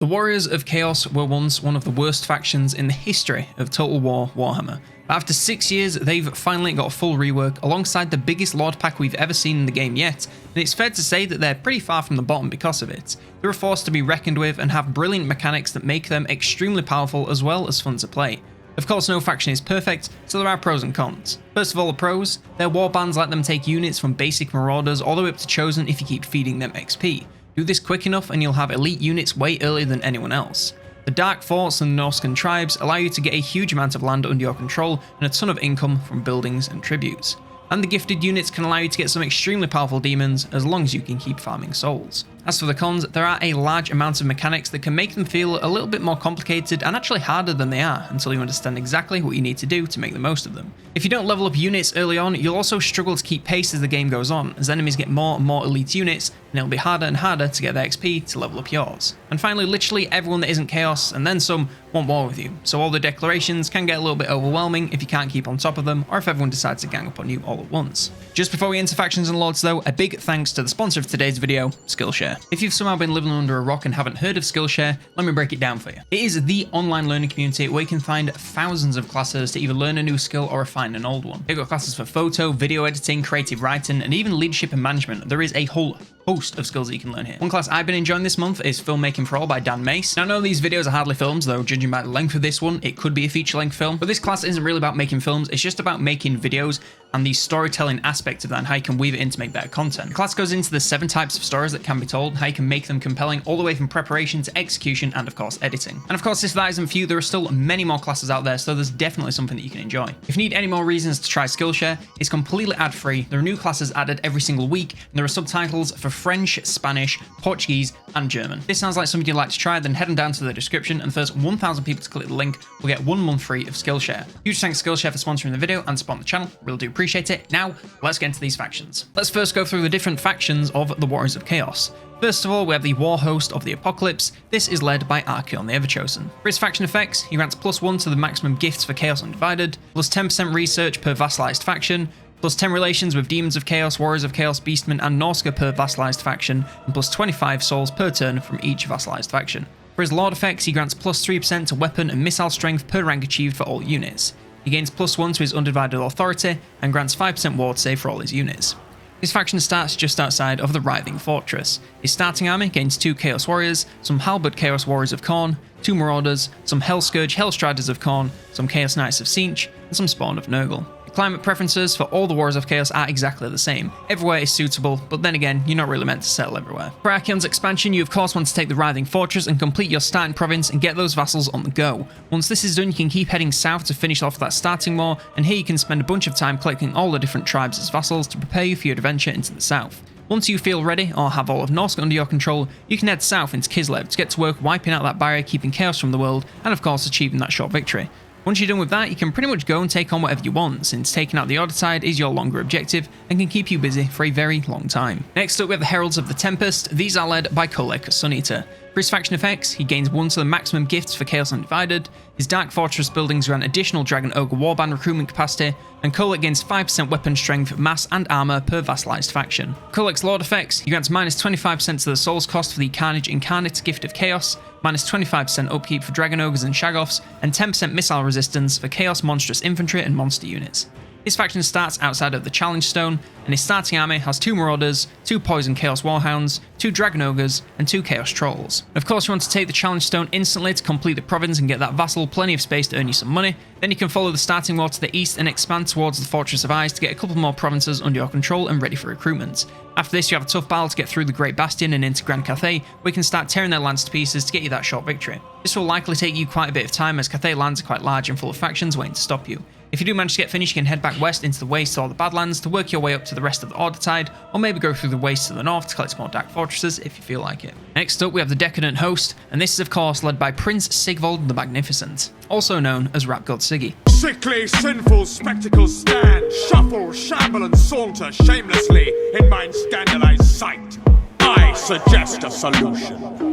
The Warriors of Chaos were once one of the worst factions in the history of Total War Warhammer. But after 6 years, they've finally got a full rework alongside the biggest Lord pack we've ever seen in the game yet, and it's fair to say that they're pretty far from the bottom because of it. They're a force to be reckoned with and have brilliant mechanics that make them extremely powerful as well as fun to play. Of course, no faction is perfect, so there are pros and cons. First of all, the pros, their warbands let them take units from basic marauders all the way up to chosen if you keep feeding them XP. Do this quick enough and you'll have elite units way earlier than anyone else. The Dark Forts and Norscan tribes allow you to get a huge amount of land under your control and a ton of income from buildings and tributes. And the gifted units can allow you to get some extremely powerful demons as long as you can keep farming souls. As for the cons, there are a large amount of mechanics that can make them feel a little bit more complicated and actually harder than they are until you understand exactly what you need to do to make the most of them. If you don't level up units early on, you'll also struggle to keep pace as the game goes on, as enemies get more and more elite units, and it'll be harder and harder to get their XP to level up yours. And finally, literally everyone that isn't Chaos, and then some, want war with you, so all the declarations can get a little bit overwhelming if you can't keep on top of them, or if everyone decides to gang up on you all at once. Just before we enter factions and lords though, a big thanks to the sponsor of today's video, Skillshare. If you've somehow been living under a rock and haven't heard of Skillshare, let me break it down for you. It is the online learning community where you can find thousands of classes to either learn a new skill or refine an old one. They've got classes for photo, video editing, creative writing, and even leadership and management. There is a whole host of skills that you can learn here. One class I've been enjoying this month is Filmmaking for All by Dan Mace. Now I know these videos are hardly films, though judging by the length of this one, it could be a feature-length film, but this class isn't really about making films, it's just about making videos and the storytelling aspect of that and how you can weave it in to make better content. The class goes into the 7 types of stories that can be told, how you can make them compelling all the way from preparation to execution and of course editing. And of course if that isn't for you, there are still many more classes out there, so there's definitely something that you can enjoy. If you need any more reasons to try Skillshare, it's completely ad-free, there are new classes added every single week, and there are subtitles for French, Spanish, Portuguese and German. If this sounds like something you'd like to try, then head on down to the description and the first 1,000 people to click the link will get 1 month free of Skillshare. Huge thanks to Skillshare for sponsoring the video and supporting the channel, really do appreciate it. Now, let's get into these factions. Let's first go through the different factions of the Warriors of Chaos. First of all, we have the War Host of the Apocalypse. This is led by Archeon the Everchosen. For his faction effects, he grants +1 to the maximum gifts for Chaos Undivided, plus 10% research per vassalized faction, plus 10 relations with Demons of Chaos, Warriors of Chaos, Beastmen and Norsca per vassalized faction, and plus 25 souls per turn from each vassalized faction. For his Lord effects, he grants +3% to weapon and missile strength per rank achieved for all units. He gains +1 to his Undivided Authority, and grants 5% ward save for all his units. His faction starts just outside of the Writhing Fortress. His starting army gains 2 Chaos Warriors, some Halberd Chaos Warriors of Khorne, 2 Marauders, some Hellscourge Hellstriders of Khorne, some Chaos Knights of Tzeentch, and some Spawn of Nurgle. The climate preferences for all the Warriors of Chaos are exactly the same. Everywhere is suitable, but then again, you're not really meant to settle everywhere. For Archeon's expansion, you of course want to take the Writhing Fortress and complete your starting province and get those vassals on the go. Once this is done, you can keep heading south to finish off that starting war, and here you can spend a bunch of time collecting all the different tribes as vassals to prepare you for your adventure into the south. Once you feel ready, or have all of Norsca under your control, you can head south into Kislev to get to work wiping out that barrier, keeping chaos from the world, and of course achieving that short victory. Once you're done with that, you can pretty much go and take on whatever you want, since taking out the Auditide is your longer objective and can keep you busy for a very long time. Next up we have the Heralds of the Tempest. These are led by Kulek Suneater. For his faction effects, he gains 1 to the maximum gifts for Chaos Undivided, his Dark Fortress buildings grant additional Dragon Ogre Warband recruitment capacity, and Kulek gains 5% weapon strength, mass and armor per vassalized faction. Kulek's Lord effects, he grants -25% to the souls cost for the Carnage Incarnate Gift of Chaos, -25% upkeep for Dragon Ogres and Shagoffs, and 10% missile resistance for Chaos Monstrous Infantry and Monster units. His faction starts outside of the Challenge Stone, and his starting army has 2 Marauders, 2 Poison Chaos Warhounds, 2 Dragon Ogres, and 2 Chaos Trolls. Of course, you want to take the Challenge Stone instantly to complete the province and get that vassal plenty of space to earn you some money. Then you can follow the starting war to the east and expand towards the Fortress of Ice to get a couple more provinces under your control and ready for recruitment. After this, you have a tough battle to get through the Great Bastion and into Grand Cathay, where you can start tearing their lands to pieces to get you that short victory. This will likely take you quite a bit of time, as Cathay lands are quite large and full of factions waiting to stop you. If you do manage to get finished, you can head back west into the wastes or the Badlands to work your way up to the rest of the Auditide, or maybe go through the wastes to the north to collect more Dark Fortresses if you feel like it. Next up we have the Decadent Host, and this is of course led by Prince Sigvald the Magnificent, also known as Rap God Siggy. Sickly, sinful spectacles stand, shuffle, shamble and saunter shamelessly in mine scandalized sight. I suggest a solution.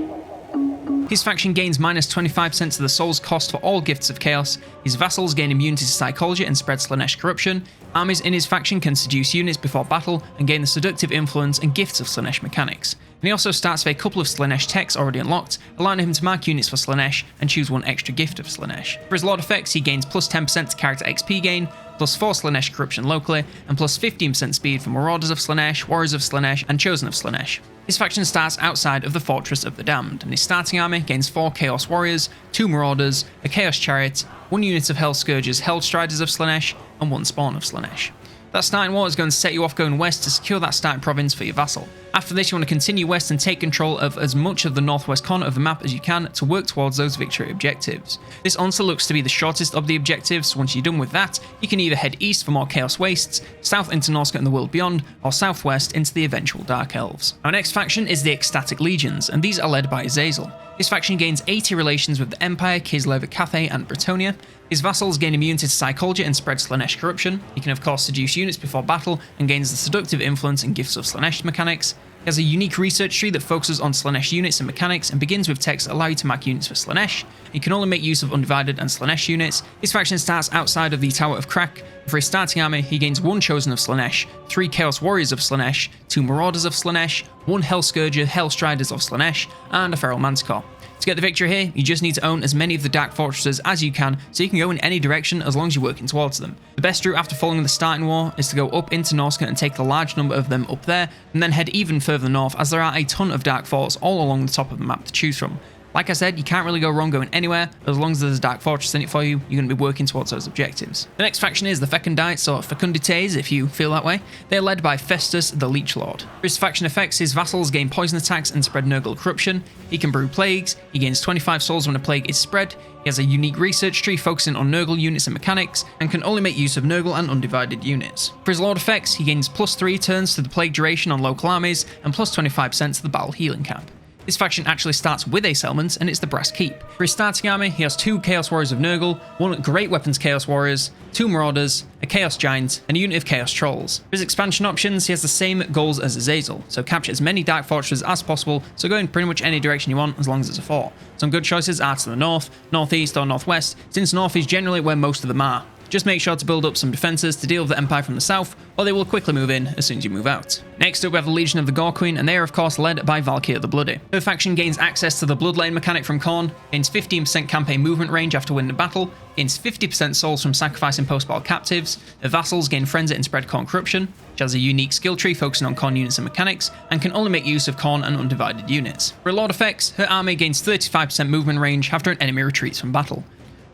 His faction gains -25% to the souls cost for all gifts of chaos, his vassals gain immunity to psychology and spread Slaanesh corruption, armies in his faction can seduce units before battle and gain the seductive influence and gifts of Slaanesh mechanics. And he also starts with a couple of Slaanesh techs already unlocked, allowing him to mark units for Slaanesh and choose one extra gift of Slaanesh. For his Lord effects, he gains plus 10% to character XP gain, plus 4 Slaanesh corruption locally, and plus 15% speed for Marauders of Slaanesh, Warriors of Slaanesh, and Chosen of Slaanesh. His faction starts outside of the Fortress of the Damned, and his starting army gains 4 Chaos Warriors, 2 Marauders, a Chaos Chariot, 1 unit of Hell Scourges, Hell Striders of Slaanesh, and 1 Spawn of Slaanesh. That starting war is going to set you off going west to secure that starting province for your vassal. After this, you want to continue west and take control of as much of the northwest corner of the map as you can to work towards those victory objectives. This also looks to be the shortest of the objectives, so once you're done with that, you can either head east for more Chaos Wastes, south into Norsca and the world beyond, or southwest into the eventual Dark Elves. Our next faction is the Ecstatic Legions, and these are led by Azazel. This faction gains 80 relations with the Empire, Kislev, Cathay, and Bretonnia. His vassals gain immunity to Psychology and spread Slaanesh corruption. He can of course seduce units before battle and gains the seductive influence and gifts of Slaanesh mechanics. He has a unique research tree that focuses on Slaanesh units and mechanics and begins with texts that allow you to mark units for Slaanesh. He can only make use of Undivided and Slaanesh units. His faction starts outside of the Tower of Crack. For his starting army, he gains 1 Chosen of Slaanesh, 3 Chaos Warriors of Slaanesh, 2 Marauders of Slaanesh, 1 Hell Scourger, Hell Striders of Slaanesh, and a Feral Manticore. To get the victory here, you just need to own as many of the Dark Fortresses as you can, so you can go in any direction as long as you're working towards them. The best route after following the starting war is to go up into Norsca and take the large number of them up there, and then head even further north as there are a ton of Dark Forts all along the top of the map to choose from. Like I said, you can't really go wrong going anywhere. As long as there's a Dark Fortress in it for you, you're going to be working towards those objectives. The next faction is the Fecundites, or Fecundites if you feel that way. They're led by Festus, the Leech Lord. For his faction effects, his vassals gain poison attacks and spread Nurgle corruption. He can brew plagues. He gains 25 souls when a plague is spread. He has a unique research tree focusing on Nurgle units and mechanics, and can only make use of Nurgle and Undivided units. For his Lord effects, he gains plus 3 turns to the plague duration on local armies, and plus 25% to the battle healing cap. This faction actually starts with a settlement, and it's the Brass Keep. For his starting army, he has 2 Chaos Warriors of Nurgle, 1 Great Weapons Chaos Warriors, 2 Marauders, a Chaos Giant, and a unit of Chaos Trolls. For his expansion options, he has the same goals as Azazel, so capture as many Dark Fortresses as possible, so go in pretty much any direction you want as long as it's a fort. Some good choices are to the north, northeast, or northwest, since north is generally where most of them are. Just make sure to build up some defences to deal with the Empire from the south, or they will quickly move in as soon as you move out. Next up we have the Legion of the Gore Queen, and they are of course led by Valkyrie the Bloody. Her faction gains access to the Blood Lane mechanic from Khorne, gains 15% campaign movement range after winning a battle, gains 50% souls from sacrificing post-battle captives, her vassals gain Frenzy and spread Khorne corruption, she has a unique skill tree focusing on Khorne units and mechanics, and can only make use of Khorne and Undivided units. For her Lord effects, her army gains 35% movement range after an enemy retreats from battle.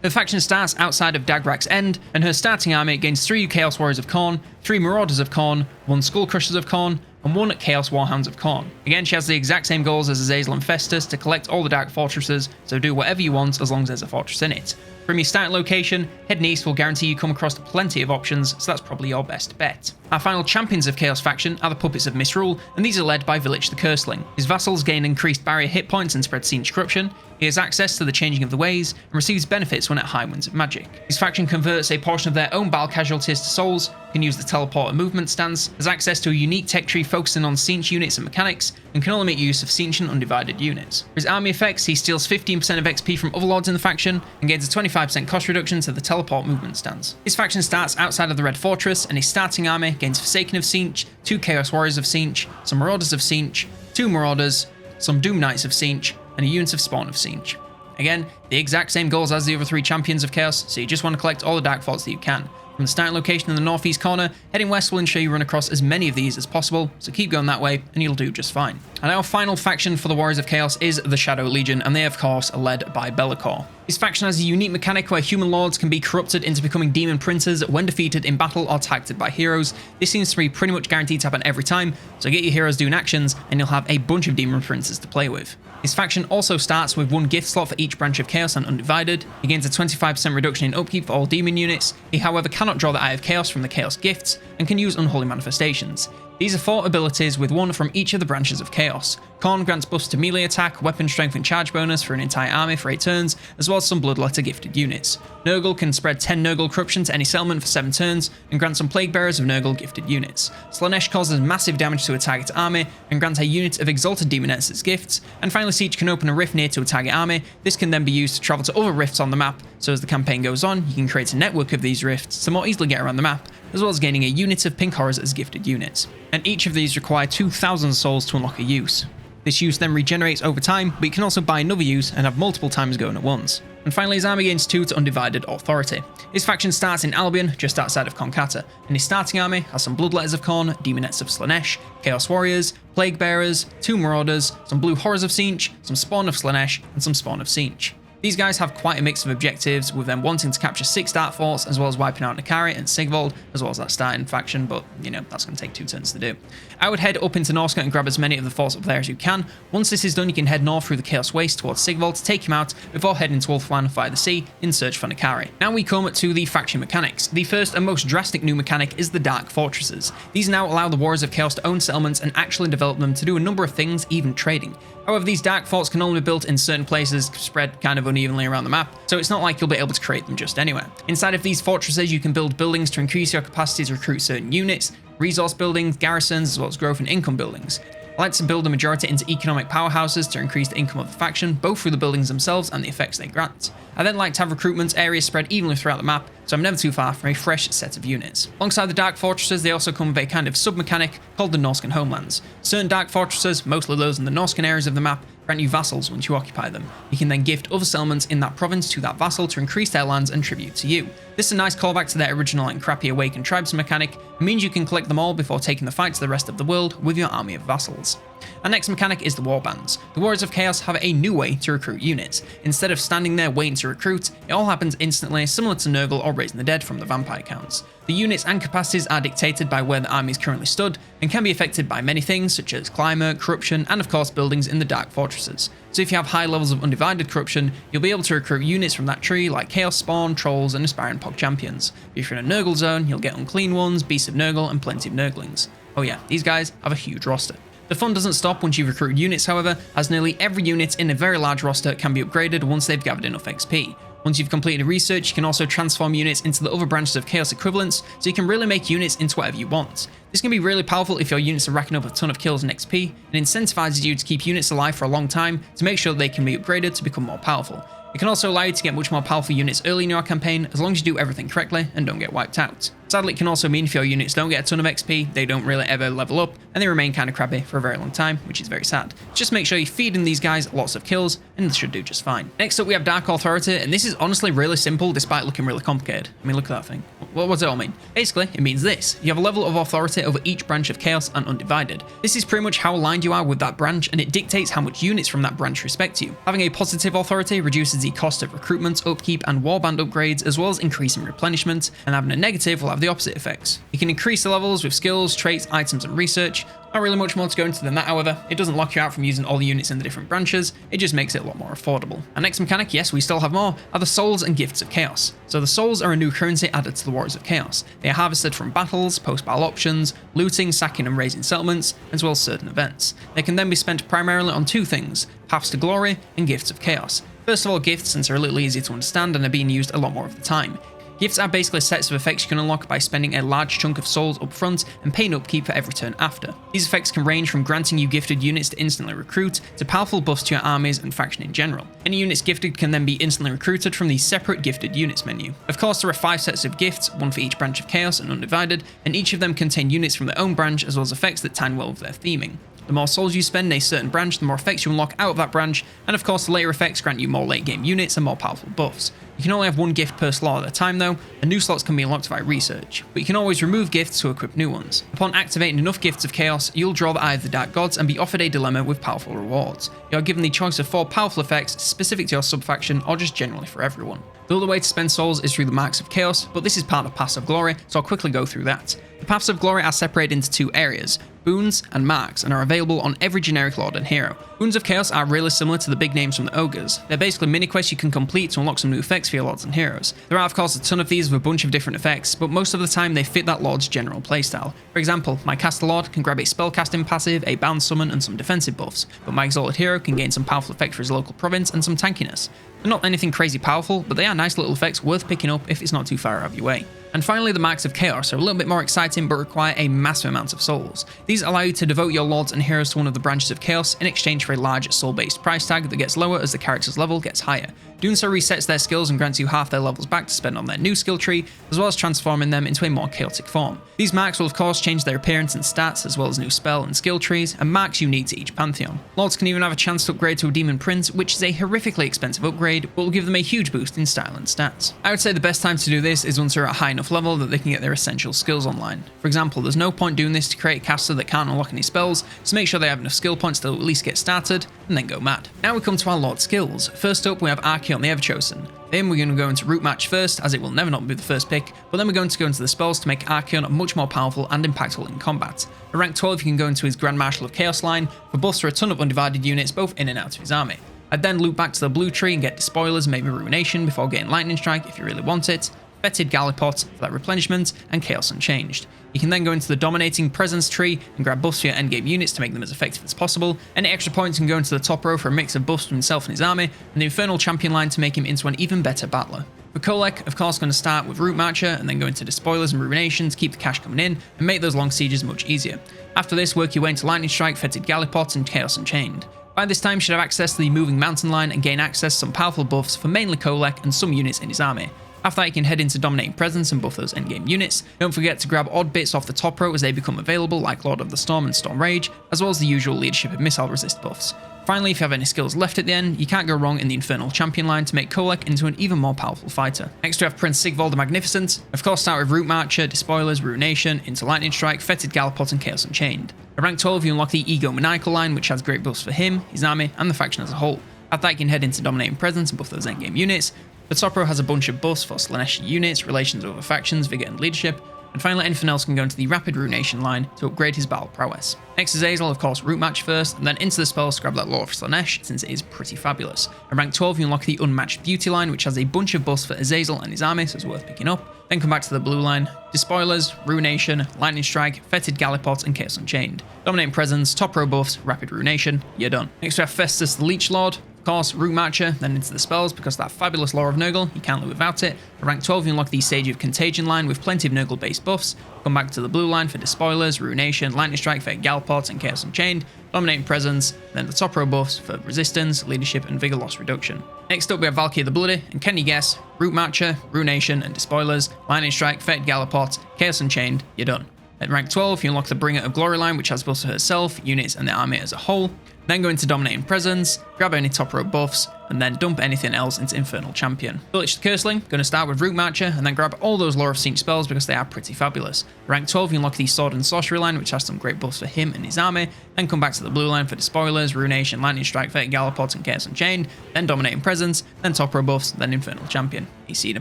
Her faction starts outside of Dagrak's End, and her starting army gains 3 Chaos Warriors of Khorne, 3 Marauders of Khorne, 1 Skull Crushers of Khorne, and 1 Chaos Warhounds of Khorne. Again, she has the exact same goals as Azazel and Festus to collect all the Dark Fortresses, so do whatever you want as long as there's a fortress in it. From your starting location, heading east will guarantee you come across plenty of options, so that's probably your best bet. Our final champions of Chaos faction are the Puppets of Misrule, and these are led by Village the Curseling. His vassals gain increased barrier hit points and spread Siege corruption. He has access to the Changing of the Ways, and receives benefits when at high winds of magic. His faction converts a portion of their own battle casualties to souls, can use the teleport and movement stance, has access to a unique tech tree focusing on Siege units and mechanics, and can only make use of Siege and Undivided units. For his army effects, he steals 15% of XP from other lords in the faction, and gains a 25% cost reduction to the teleport movement stance. His faction starts outside of the Red Fortress, and his starting army gains Forsaken of Siege, 2 Chaos Warriors of Siege, some Marauders of Siege, 2 Marauders, some Doom Knights of Siege, and a unit of Spawn of Siege. Again, the exact same goals as the other 3 champions of Chaos, so you just want to collect all the Dark Forts that you can. From the starting location in the northeast corner, heading west will ensure you run across as many of these as possible, so keep going that way and you'll do just fine. And our final faction for the Warriors of Chaos is the Shadow Legion, and they of course are led by Be'lakor. This faction has a unique mechanic where human lords can be corrupted into becoming demon princes when defeated in battle or targeted by heroes. This seems to be pretty much guaranteed to happen every time, so get your heroes doing actions and you'll have a bunch of demon princes to play with. His faction also starts with 1 gift slot for each branch of Chaos and Undivided. He gains a 25% reduction in upkeep for all demon units. He however cannot draw the Eye of Chaos from the Chaos gifts, and can use Unholy Manifestations. These are 4 abilities with 1 from each of the branches of Chaos. Khorne grants buffs to melee attack, weapon strength and charge bonus for an entire army for 8 turns, as well as some Bloodletter gifted units. Nurgle can spread 10 Nurgle corruption to any settlement for 7 turns, and grant some Plague Bearers of Nurgle gifted units. Slaanesh causes massive damage to a target army, and grants a unit of Exalted Demonettes as gifts, and finally Siege can open a rift near to a target army. This can then be used to travel to other rifts on the map, so as the campaign goes on, you can create a network of these rifts to more easily get around the map, as well as gaining a unit of Pink Horrors as gifted units. And each of these require 2,000 souls to unlock a use. This use then regenerates over time, but you can also buy another use and have multiple times going at once. And finally, his army gains 2 to Undivided Authority. His faction starts in Albion, just outside of Konkata, and his starting army has some Bloodletters of Khorne, Demonettes of Slaanesh, Chaos Warriors, Plague Bearers, 2 Marauders, some Blue Horrors of Tzeentch, some Spawn of Slaanesh, and some Spawn of Tzeentch. These guys have quite a mix of objectives, with them wanting to capture 6 Dark Forts, as well as wiping out Nakari and Sigvald, as well as that starting faction, but, you know, that's going to take 2 turns to do. I would head up into Norsca and grab as many of the forts up there as you can. Once this is done, you can head north through the Chaos Waste towards Sigvald to take him out, before heading to Ulflan via the sea in search for Nakari. Now we come to the faction mechanics. The first and most drastic new mechanic is the Dark Fortresses. These now allow the Warriors of Chaos to own settlements and actually develop them to do a number of things, even trading. However, these dark forts can only be built in certain places, spread kind of unevenly around the map, so it's not like you'll be able to create them just anywhere. Inside of these fortresses, you can build buildings to increase your capacity to recruit certain units, resource buildings, garrisons, as well as growth and income buildings. I like to build the majority into economic powerhouses to increase the income of the faction, both through the buildings themselves and the effects they grant. I then like to have recruitment areas spread evenly throughout the map, so I'm never too far from a fresh set of units. Alongside the Dark Fortresses, they also come with a kind of sub-mechanic called the Norscan Homelands. Certain Dark Fortresses, mostly those in the Norscan areas of the map, grant you vassals once you occupy them. You can then gift other settlements in that province to that vassal to increase their lands and tribute to you. This is a nice callback to their original and crappy Awakened Tribes mechanic, and means you can collect them all before taking the fight to the rest of the world with your army of vassals. Our next mechanic is the Warbands. The Warriors of Chaos have a new way to recruit units. Instead of standing there waiting to recruit, it all happens instantly, similar to Nurgle or Raising the Dead from the Vampire counts. The units and capacities are dictated by where the army is currently stood, and can be affected by many things such as climate, corruption, and of course buildings in the Dark Fortresses. So if you have high levels of Undivided corruption, you'll be able to recruit units from that tree like Chaos Spawn, Trolls, and Aspiring Pog Champions. If you're in a Nurgle zone, you'll get Unclean Ones, Beasts of Nurgle, and plenty of Nurglings. Oh yeah, these guys have a huge roster. The fun doesn't stop once you've recruited units, however, as nearly every unit in a very large roster can be upgraded once they've gathered enough XP. Once you've completed research, you can also transform units into the other branches of Chaos equivalents, so you can really make units into whatever you want. This can be really powerful if your units are racking up a ton of kills and XP, and incentivizes you to keep units alive for a long time to make sure that they can be upgraded to become more powerful. It can also allow you to get much more powerful units early in your campaign, as long as you do everything correctly and don't get wiped out. Sadly, it can also mean if your units don't get a ton of XP, they don't really ever level up, and they remain kind of crappy for a very long time, which is very sad. Just make sure you feed in these guys lots of kills, and they should do just fine. Next up we have Dark Authority, and this is honestly really simple despite looking really complicated. I mean, look at that thing. What does it all mean? Basically, it means this. You have a level of authority over each branch of Chaos and Undivided. This is pretty much how aligned you are with that branch, and it dictates how much units from that branch respect you. Having a positive authority reduces the cost of recruitment, upkeep, and warband upgrades, as well as increasing replenishment, and having a negative will have the opposite effects. You can increase the levels with skills, traits, items, and research. Not really much more to go into than that, however. It doesn't lock you out from using all the units in the different branches, it just makes it a lot more affordable. Our next mechanic, yes, we still have more, are the Souls and Gifts of Chaos. So the Souls are a new currency added to the Warriors of Chaos. They are harvested from battles, post-battle options, looting, sacking and raising settlements, as well as certain events. They can then be spent primarily on 2 things, Paths to Glory and Gifts of Chaos. First of all, gifts, since they're a little easier to understand and are being used a lot more of the time. Gifts are basically sets of effects you can unlock by spending a large chunk of souls up front and paying upkeep for every turn after. These effects can range from granting you gifted units to instantly recruit, to powerful buffs to your armies and faction in general. Any units gifted can then be instantly recruited from the separate gifted units menu. Of course, there are 5 sets of gifts, 1 for each branch of Chaos and Undivided, and each of them contain units from their own branch as well as effects that tie well with their theming. The more souls you spend in a certain branch, the more effects you unlock out of that branch, and of course the later effects grant you more late game units and more powerful buffs. You can only have 1 gift per slot at a time though, and new slots can be unlocked via research, but you can always remove gifts to equip new ones. Upon activating enough Gifts of Chaos, you'll draw the Eye of the Dark Gods and be offered a dilemma with powerful rewards. You are given the choice of 4 powerful effects specific to your sub-faction or just generally for everyone. The other way to spend souls is through the Marks of Chaos, but this is part of Paths of Glory, so I'll quickly go through that. The Paths of Glory are separated into 2 areas, Boons and Marks, and are available on every generic Lord and Hero. Boons of Chaos are really similar to the big names from the Ogres. They're basically mini-quests you can complete to unlock some new effects for your Lords and Heroes. There are of course a ton of these with a bunch of different effects, but most of the time they fit that Lord's general playstyle. For example, my Caster Lord can grab a spellcasting passive, a bound summon, and some defensive buffs, but my Exalted Hero can gain some powerful effects for his local province and some tankiness. They're not anything crazy powerful, but they are nice little effects worth picking up if it's not too far out of your way. And finally, the Marks of Chaos are a little bit more exciting but require a massive amount of souls. These allow you to devote your Lords and Heroes to one of the branches of Chaos in exchange for a large soul-based price tag that gets lower as the character's level gets higher. Doing so resets their skills and grants you half their levels back to spend on their new skill tree, as well as transforming them into a more chaotic form. These marks will of course change their appearance and stats, as well as new spell and skill trees, and marks unique to each pantheon. Lords can even have a chance to upgrade to a Demon Prince, which is a horrifically expensive upgrade, but will give them a huge boost in style and stats. I would say the best time to do this is once they're at a high enough level that they can get their essential skills online. For example, there's no point doing this to create a caster that can't unlock any spells, so make sure they have enough skill points to at least get started, and then go mad. Now we come to our Lord skills. First up we have Archaon the Everchosen. Then we're going to go into Root Match first, as it will never not be the first pick, but then we're going to go into the spells to make Archaon much more powerful and impactful in combat. At rank 12 you can go into his Grand Marshal of Chaos line for buffs for a ton of Undivided units both in and out of his army. I'd then loop back to the blue tree and get Despoilers, maybe Ruination before getting Lightning Strike if you really want it, Fetid Gallipot for that replenishment, and Chaos Unchained. You can then go into the Dominating Presence tree and grab buffs for your endgame units to make them as effective as possible. Any extra points can go into the top row for a mix of buffs for himself and his army, and the Infernal Champion line to make him into an even better battler. For Kulek, of course, going to start with Root Marcher and then go into Despoilers and Ruination to keep the cash coming in and make those long sieges much easier. After this, work your way into Lightning Strike, Fetid Gallipot, and Chaos Unchained. By this time, you should have access to the Moving Mountain line and gain access to some powerful buffs for mainly Kulek and some units in his army. After that, you can head into Dominating Presence and buff those endgame units. Don't forget to grab odd bits off the top row as they become available, like Lord of the Storm and Storm Rage, as well as the usual Leadership and Missile Resist buffs. Finally, if you have any skills left at the end, you can't go wrong in the Infernal Champion line to make Kulek into an even more powerful fighter. Next we have Prince Sigvald the Magnificent. Of course, start with Root Marcher, Despoilers, Ruination, into Lightning Strike, Fetid Gallipot, and Chaos Unchained. At rank 12 you unlock the Egomaniacal line, which has great buffs for him, his army, and the faction as a whole. After that you can head into Dominating Presence and buff those endgame units. The top row has a bunch of buffs for Slaanesh units, relations over factions, vigor and leadership, and finally anything else can go into the Rapid Ruination line to upgrade his battle prowess. Next is Azazel, of course Root Match first, and then into the spells to grab that Lore of Slaanesh, since it is pretty fabulous. At rank 12 you unlock the Unmatched Beauty line, which has a bunch of buffs for Azazel and his army, so it's worth picking up. Then come back to the blue line, Despoilers, Ruination, Lightning Strike, Fetid Gallipot, and Chaos Unchained. Dominating Presence, top row buffs, Rapid Ruination, you're done. Next we have Festus the Leech Lord. Of course, Root Marcher, then into the spells, because that fabulous Lore of Nurgle, you can't live without it. At rank 12 you unlock the Sage of Contagion line with plenty of Nurgle based buffs. Come back to the blue line for Despoilers, Ruination, Lightning Strike, Fetid Gallipot, and Chaos Unchained. Dominating Presence, then the top row buffs for Resistance, Leadership, and Vigor Loss Reduction. Next up we have Valkyrie the Bloody, and can you guess? Root Marcher, Ruination, and Despoilers, Lightning Strike, Fetid Gallipot, Chaos Unchained, you're done. At rank 12 you unlock the Bringer of Glory line, which has buffs for herself, units, and the army as a whole. Then go into Dominating Presence, grab any top row buffs, and then dump anything else into Infernal Champion. Village the Curseling, going to start with Root Marcher, and then grab all those Lore of Siege spells because they are pretty fabulous. Rank 12 you unlock the Sword and Sorcery line, which has some great buffs for him and his army. Then come back to the blue line for Despoilers, Ruination, Lightning Strike, Fetid Gallipot, and Chaos Unchained. Then Dominating Presence, then top row buffs, then Infernal Champion. You see the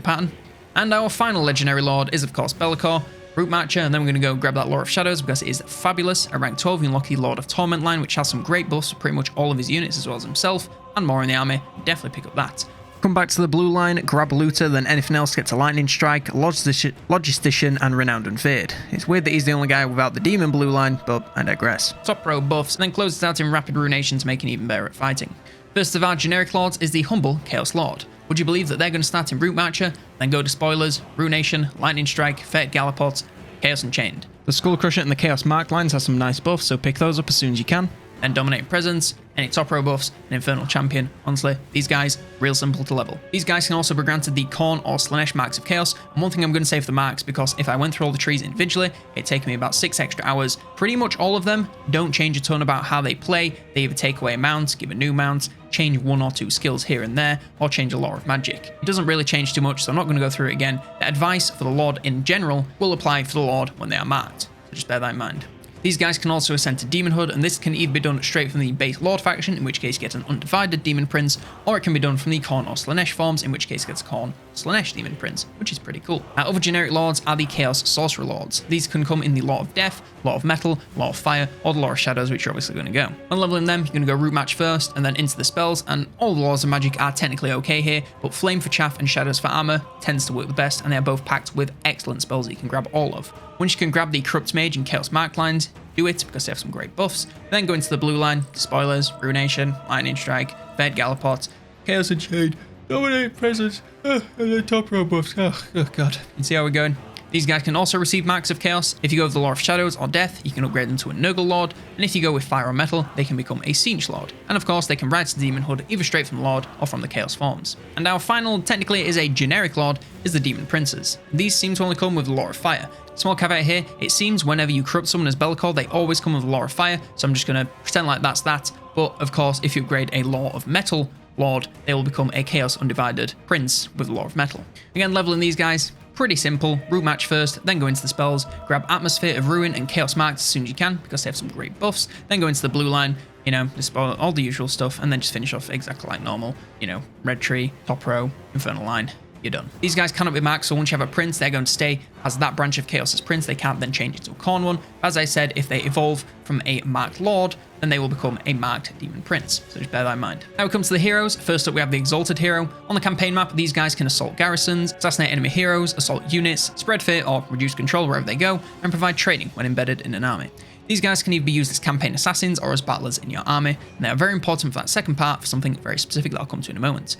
pattern? And our final Legendary Lord is of course Bellicor. Root Marcher, and then we're going to go grab that Lore of Shadows because it is fabulous. At rank 12 you unlock the Lord of Torment line, which has some great buffs for pretty much all of his units as well as himself, and more in the army. Definitely pick up that. Come back to the blue line, grab Looter, then anything else to get to Lightning Strike, Logistician, and Renowned and Feared. It's weird that he's the only guy without the Demon blue line, but I digress. Top row buffs, and then close it out in Rapid Ruination to make it even better at fighting. First of our generic lords is the humble Chaos Lord. Would you believe that they're going to start in Root Marcher, then go to Spoilers, Ruination, Lightning Strike, Fetid Gallipot, Chaos Unchained. The Skull Crusher and the Chaos Mark lines have some nice buffs, so pick those up as soon as you can. Then Dominating Presence, any top row buffs, and Infernal Champion. Honestly, these guys, real simple to level. These guys can also be granted the Khorne or Slaanesh marks of Chaos, and one thing I'm going to say for the marks, because if I went through all the trees individually, it'd take me about 6 extra hours. Pretty much all of them don't change a ton about how they play. They either take away a mount, give a new mount, change 1 or 2 skills here and there, or change a Lore of Magic. It doesn't really change too much, so I'm not going to go through it again. The advice for the Lord in general will apply for the Lord when they are marked, so just bear that in mind. These guys can also ascend to Demonhood, and this can either be done straight from the base Lord faction, in which case you get an Undivided Demon Prince, or it can be done from the Khorne or Slaanesh forms, in which case it gets a Khorne Slaanesh Demon Prince, which is pretty cool. Our other generic lords are the Chaos Sorcerer Lords. These can come in the Lore of Death, Lore of Metal, Lore of Fire, or the Lore of Shadows, which you're obviously going to go. When leveling them, you're going to go Root Match first, and then into the spells, and all the Lords of Magic are technically okay here, but Flame for Chaff and Shadows for Armor tends to work the best, and they are both packed with excellent spells that you can grab all of. Once you can grab the Corrupt Mage and Chaos Mark lines, do it because they have some great buffs. Then go into the blue line, Spoilers, Ruination, Lightning Strike, Fetid Gallipot, Chaos Unchained, Dominating Presence, and then top row buffs. Oh god. You see how we're going? These guys can also receive marks of chaos. If you go with the Lore of Shadows or Death, you can upgrade them to a Nurgle Lord, and if you go with Fire or Metal, they can become a Siege Lord. And of course, they can ride to the Demon Hood either straight from the Lord or from the Chaos forms. And our final, technically is a generic Lord, is the Demon Princes. These seem to only come with the Lore of Fire. Small caveat here, it seems whenever you corrupt someone as Bellicor, they always come with the Lore of Fire, so I'm just going to pretend like that's that. But of course, if you upgrade a Lore of Metal Lord, they will become a Chaos Undivided Prince with the Lore of Metal. Again, leveling these guys, pretty simple. Root match first, then go into the spells, grab Atmosphere of Ruin and Chaos Marks as soon as you can, because they have some great buffs, then go into the blue line, you know, just all the usual stuff, and then just finish off exactly like normal, you know, Red Tree, top row, Infernal Line, you're done. These guys cannot be marked, so once you have a prince, they're going to stay as that branch of Chaos as prince. They can't then change into a Khorne one. As I said, if they evolve from a marked lord, then they will become a marked demon prince. So just bear that in mind. Now we come to the heroes. First up, we have the Exalted hero. On the campaign map, these guys can assault garrisons, assassinate enemy heroes, assault units, spread fear or reduce control wherever they go, and provide training when embedded in an army. These guys can either be used as campaign assassins or as battlers in your army, and they are very important for that second part for something very specific that I'll come to in a moment.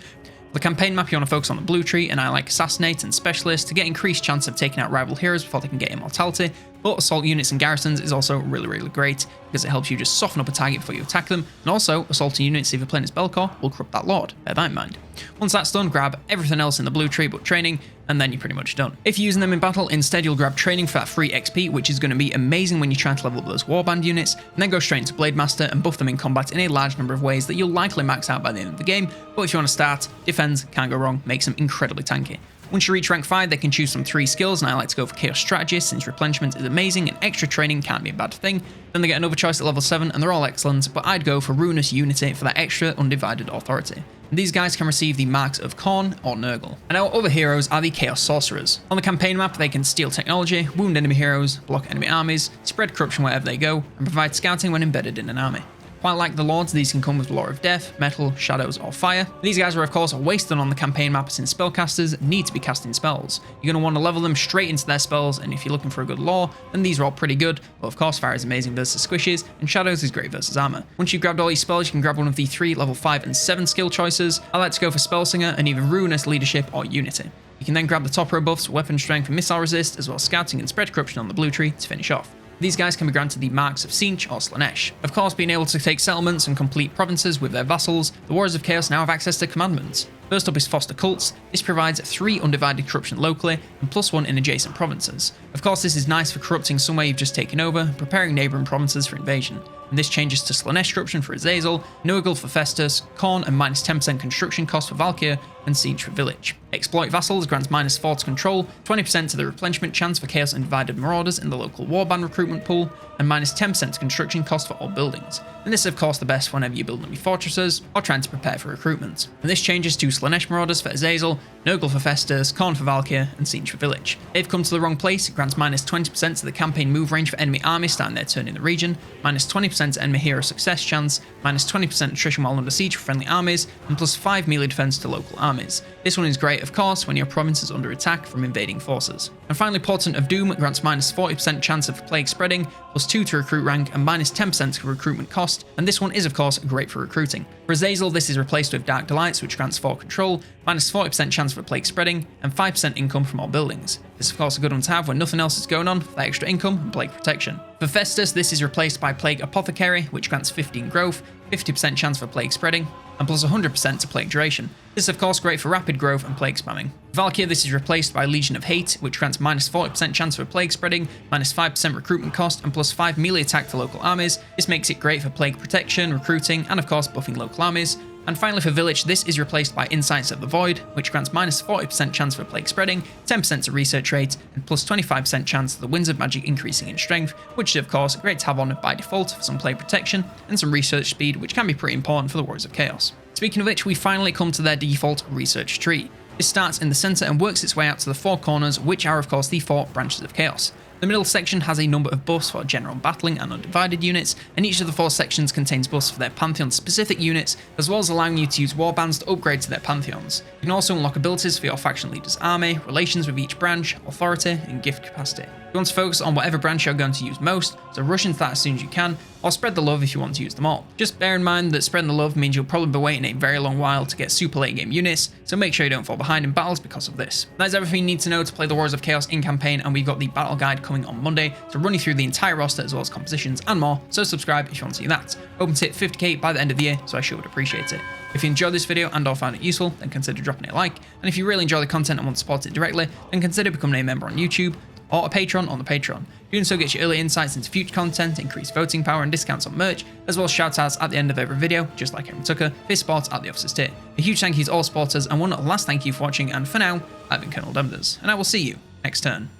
For the campaign map, you want to focus on the blue tree, and I like Assassinate and Specialist to get increased chance of taking out rival heroes before they can get immortality, but assault units and garrisons is also really great because it helps you just soften up a target before you attack them, and also assaulting units if you're playing as Bellicor will corrupt that lord, bear that in mind. Once that's done, grab everything else in the blue tree but training, and then you're pretty much done. If you're using them in battle, instead you'll grab training for that free XP, which is going to be amazing when you're trying to level up those Warband units, and then go straight into Blade Master and buff them in combat in a large number of ways that you'll likely max out by the end of the game, but if you want to start, defend, can't go wrong, makes them incredibly tanky. Once you reach rank 5, they can choose from 3 skills, and I like to go for Chaos Strategist since replenishment is amazing and extra training can't be a bad thing. Then they get another choice at level 7, and they're all excellent, but I'd go for Ruinous Unity for that extra Undivided Authority. And these guys can receive the marks of Khorne or Nurgle. And our other heroes are the Chaos Sorcerers. On the campaign map, they can steal technology, wound enemy heroes, block enemy armies, spread corruption wherever they go, and provide scouting when embedded in an army. Quite like the Lords, these can come with Lore of Death, Metal, Shadows, or Fire. These guys are of course wasted on the campaign map since spellcasters need to be casting spells. You're going to want to level them straight into their spells, and if you're looking for a good lore, then these are all pretty good, but of course Fire is amazing versus squishes, and Shadows is great versus armor. Once you've grabbed all these spells, you can grab one of the 3 level 5 and 7 skill choices. I like to go for Spellsinger and either Ruinous Leadership or Unity. You can then grab the top row buffs, Weapon Strength and Missile Resist, as well as Scouting and Spread Corruption on the blue tree to finish off. These guys can be granted the marks of Siege or Slaanesh. Of course, being able to take settlements and complete provinces with their vassals, the Warriors of Chaos now have access to commandments. First up is Foster Cults. This provides 3 undivided corruption locally and +1 in adjacent provinces. Of course, this is nice for corrupting somewhere you've just taken over and preparing neighbouring provinces for invasion. And this changes to Slaanesh corruption for Azazel, Nurgle for Festus, Khorne and -10% construction cost for Valkyrie, and Siege for Village. Exploit Vassals grants -4 to control, 20% to the replenishment chance for Chaos Undivided Marauders in the local Warband recruitment pool, and -10% to construction cost for all buildings. And this is of course the best whenever you're building new fortresses or trying to prepare for recruitment. And this changes to Slaanesh Marauders for Azazel, Nurgle for Festus, Khorne for Valkyrie, and Siege for Village. They've come to the wrong place. It grants -20% to the campaign move range for enemy armies starting their turn in the region, -20% to enemy hero success chance, -20% attrition while under siege for friendly armies, and +5 melee defense to local armies. This one is great of course when your province is under attack from invading forces. And finally, Portent of Doom grants -40% chance of plague spreading, +2 to recruit rank, and -10% to recruitment cost, and this one is of course great for recruiting. For Azazel, this is replaced with Dark Delights, which grants 4 control, -40% chance for plague spreading, and 5% income from all buildings. This is of course a good one to have when nothing else is going on for that extra income and plague protection. For Festus, this is replaced by Plague Apothecary, which grants 15 growth, 50% chance for plague spreading, and +100% to plague duration. This is of course great for rapid growth and plague spamming. Valkyrie, this is replaced by Legion of Hate, which grants -40% chance for plague spreading, -5% recruitment cost, and +5 melee attack to local armies. This makes it great for plague protection, recruiting, and of course buffing local armies. And finally for Village, this is replaced by Insights of the Void, which grants -40% chance for plague spreading, 10% to research rate, and +25% chance of the Winds of Magic increasing in strength, which is of course great to have on by default for some plague protection, and some research speed, which can be pretty important for the Warriors of Chaos. Speaking of which, we finally come to their default research tree. This starts in the center and works its way out to the 4 corners, which are of course the 4 branches of Chaos. The middle section has a number of buffs for general battling and undivided units, and each of the 4 sections contains buffs for their Pantheon-specific units, as well as allowing you to use Warbands to upgrade to their Pantheons. You can also unlock abilities for your faction leader's army, relations with each branch, authority, and gift capacity. You want to focus on whatever branch you're going to use most, so rush into that as soon as you can, or spread the love if you want to use them all. Just bear in mind that spreading the love means you'll probably be waiting a very long while to get super late game units, so make sure you don't fall behind in battles because of this. That is everything you need to know to play the Warriors of Chaos in campaign, and we've got the battle guide coming on Monday to run you through the entire roster as well as compositions and more, so subscribe if you want to see that. Hoping to hit 50k by the end of the year, so I sure would appreciate it. If you enjoyed this video and or found it useful, then consider dropping it a like, and if you really enjoy the content and want to support it directly, then consider becoming a member on YouTube, or a patron on the Patreon. Doing so gets you early insights into future content, increased voting power and discounts on merch, as well as shoutouts at the end of every video, just like Aaron Tucker, for his support at the officer's tier. A huge thank you to all supporters, and one last thank you for watching, and for now, I've been COLONELDAMNEDERS, and I will see you next turn.